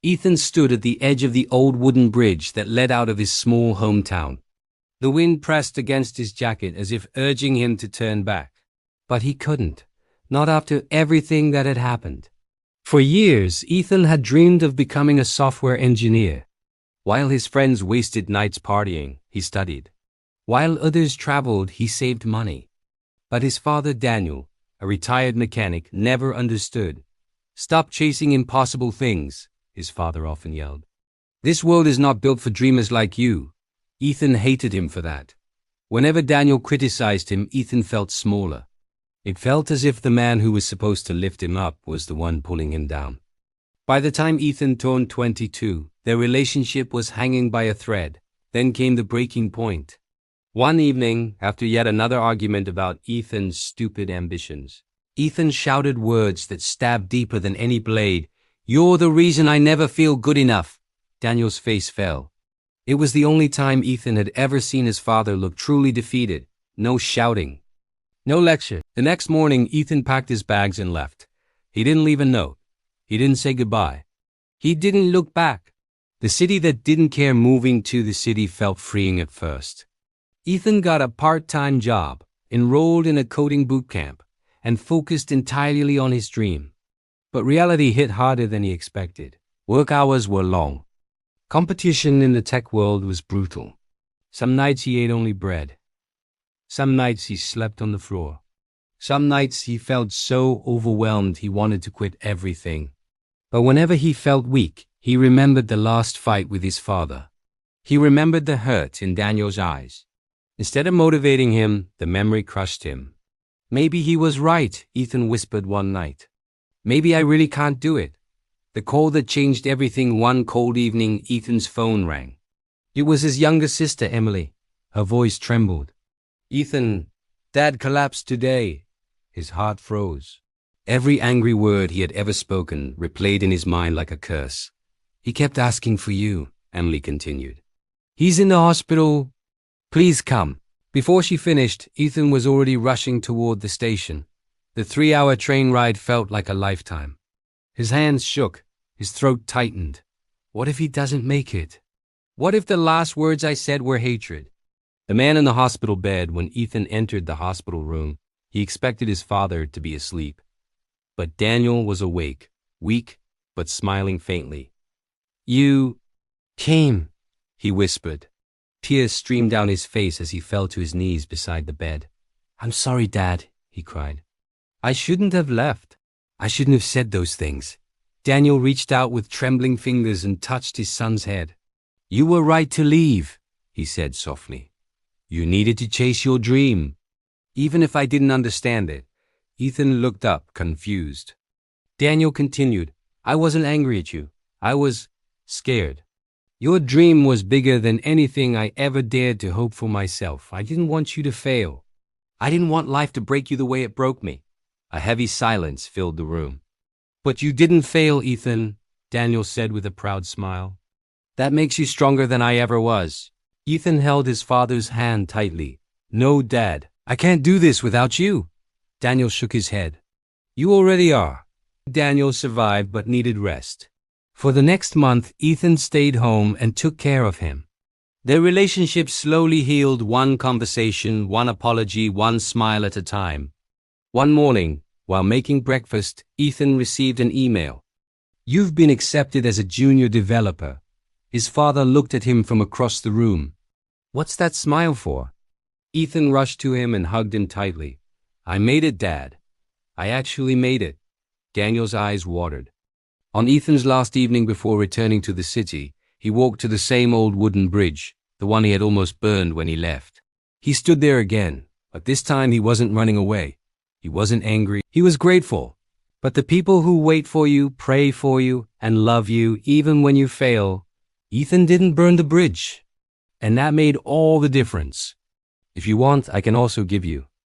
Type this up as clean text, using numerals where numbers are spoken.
Ethan stood at the edge of the old wooden bridge that led out of his small hometown. The wind pressed against his jacket as if urging him to turn back. But he couldn't, not after everything that had happened. For years, Ethan had dreamed of becoming a software engineer. While his friends wasted nights partying, he studied. While others traveled, he saved money. But his father, Daniel, a retired mechanic, never understood. "Stop chasing impossible things," his father often yelled. "This world is not built for dreamers like you." Ethan hated him for that. Whenever Daniel criticized him, Ethan felt smaller. It felt as if the man who was supposed to lift him up was the one pulling him down. By the time Ethan turned 22, their relationship was hanging by a thread. Then came the breaking point. One evening, after yet another argument about Ethan's stupid ambitions, Ethan shouted words that stabbed deeper than any blade. "You're the reason I never feel good enough." Daniel's face fell. It was the only time Ethan had ever seen his father look truly defeated. No shouting. No lecture. The next morning, Ethan packed his bags and left. He didn't leave a note. He didn't say goodbye. He didn't look back. The city that didn't care moving to the city felt freeing at first. Ethan got a part-time job, enrolled in a coding boot camp, and focused entirely on his dream. But reality hit harder than he expected. Work hours were long. Competition in the tech world was brutal. Some nights he ate only bread. Some nights he slept on the floor. Some nights he felt so overwhelmed he wanted to quit everything. But whenever he felt weak, he remembered the last fight with his father. He remembered the hurt in Daniel's eyes. Instead of motivating him, the memory crushed him. "Maybe he was right," Ethan whispered one night. "Maybe I really can't do it." The call that changed everything. One cold evening, Ethan's phone rang. It was his younger sister, Emily. Her voice trembled. "Ethan, Dad collapsed today." His heart froze. Every angry word he had ever spoken replayed in his mind like a curse. "He kept asking for you," Emily continued. "He's in the hospital. Please come." Before she finished, Ethan was already rushing toward the station. The 3-hour train ride felt like a lifetime. His hands shook. His throat tightened. What if he doesn't make it? What if the last words I said were hatred? The man in the hospital bed, when Ethan entered the hospital room, he expected his father to be asleep. But Daniel was awake, weak, but smiling faintly. "You came," he whispered. Tears streamed down his face as he fell to his knees beside the bed. "I'm sorry, Dad," he cried. "I shouldn't have left. I shouldn't have said those things." Daniel reached out with trembling fingers and touched his son's head. "You were right to leave," he said softly. "You needed to chase your dream." Even if I didn't understand it, Ethan looked up, confused. Daniel continued, "I wasn't angry at you. I was scared. Your dream was bigger than anything I ever dared to hope for myself. I didn't want you to fail. I didn't want life to break you the way it broke me." A heavy silence filled the room. "But you didn't fail, Ethan," Daniel said with a proud smile. "That makes you stronger than I ever was." Ethan held his father's hand tightly. "No, Dad, I can't do this without you." Daniel shook his head. "You already are." Daniel survived but needed rest. For the next month, Ethan stayed home and took care of him. Their relationship slowly healed, one conversation, one apology, one smile at a time. One morning, while making breakfast, Ethan received an email. "You've been accepted as a junior developer." His father looked at him from across the room. "What's that smile for?" Ethan rushed to him and hugged him tightly. "I made it, Dad. I actually made it." Daniel's eyes watered. On Ethan's last evening before returning to the city, he walked to the same old wooden bridge, the one he had almost burned when he left. He stood there again, but this time he wasn't running away. He wasn't angry. He was grateful. But the people who wait for you, pray for you, and love you even when you fail, Ethan didn't burn the bridge. And that made all the difference. If you want, I can also give you